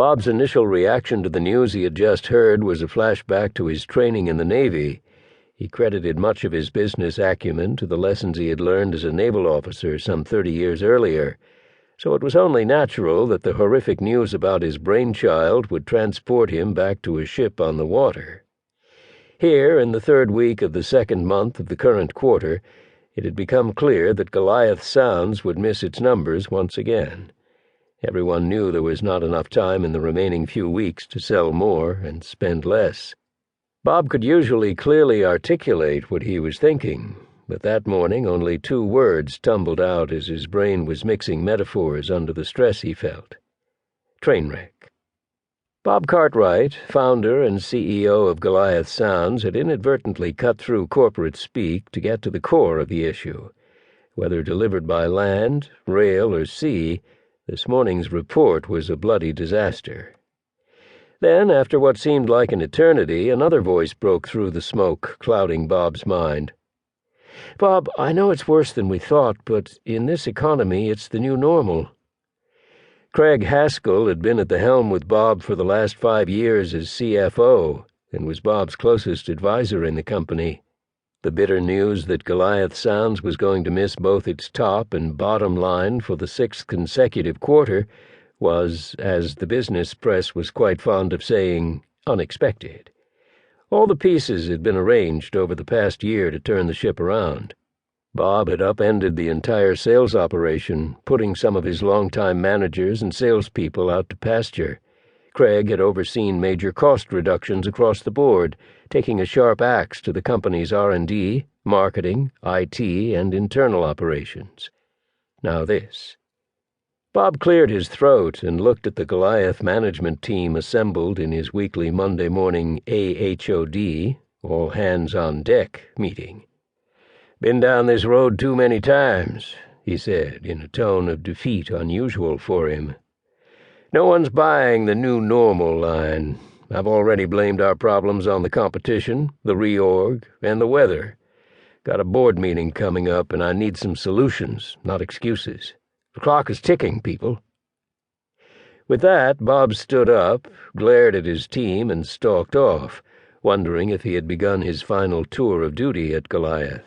Bob's initial reaction to the news he had just heard was a flashback to his training in the Navy. He credited much of his business acumen to the lessons he had learned as a naval officer some 30 years earlier, so it was only natural that the horrific news about his brainchild would transport him back to a ship on the water. Here, in the third week of the second month of the current quarter, it had become clear that Goliath Sounds would miss its numbers once again. Everyone knew there was not enough time in the remaining few weeks to sell more and spend less. Bob could usually clearly articulate what he was thinking, but that morning only 2 words tumbled out as his brain was mixing metaphors under the stress he felt. Trainwreck. Bob Cartwright, founder and CEO of Goliath Sounds, had inadvertently cut through corporate speak to get to the core of the issue. Whether delivered by land, rail, or sea, this morning's report was a bloody disaster. Then, after what seemed like an eternity, another voice broke through the smoke, clouding Bob's mind. "Bob, I know it's worse than we thought, but in this economy it's the new normal." Craig Haskell had been at the helm with Bob for the last 5 years as CFO and was Bob's closest advisor in the company. The bitter news that Goliath Sounds was going to miss both its top and bottom line for the 6th consecutive quarter was, as the business press was quite fond of saying, unexpected. All the pieces had been arranged over the past year to turn the ship around. Bob had upended the entire sales operation, putting some of his longtime managers and salespeople out to pasture. Craig had overseen major cost reductions across the board, taking a sharp axe to the company's R&D, marketing, IT, and internal operations. Now this. Bob cleared his throat and looked at the Goliath management team assembled in his weekly Monday morning AHOD, all hands on deck, meeting. "Been down this road too many times," he said, in a tone of defeat unusual for him. "No one's buying the new normal line. I've already blamed our problems on the competition, the reorg, and the weather. Got a board meeting coming up, and I need some solutions, not excuses. The clock is ticking, people." With that, Bob stood up, glared at his team, and stalked off, wondering if he had begun his final tour of duty at Goliath.